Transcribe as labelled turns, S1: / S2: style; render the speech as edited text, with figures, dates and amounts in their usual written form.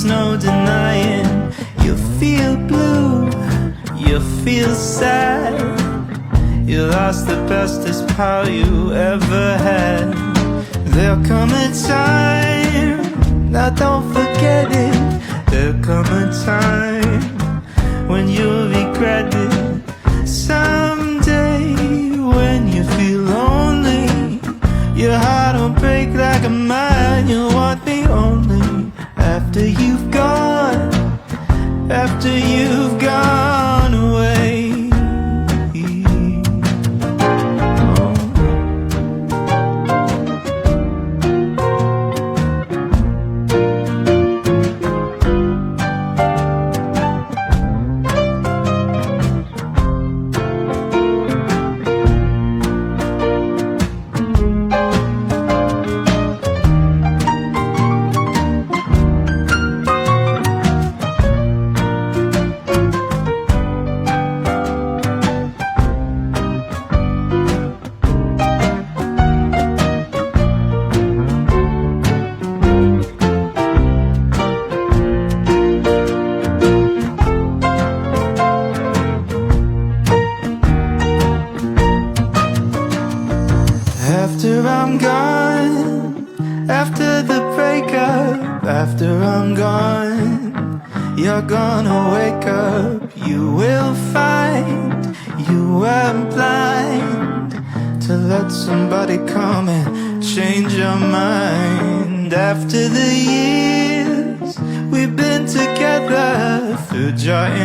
S1: there's no denying. You feel blue, you feel sad. You lost the bestest pal you ever had. There'll come a time, now don't forget it. There'll come a time when you'll regret it. Someday when you feel lonely, your heart will break like a mine. You'll want me only after you've gone, after you've gone away. After I'm gone, after the breakup, after I'm gone, you're gonna wake up. You will find you were blind to let somebody come and change your mind. After the years we've been together through joy and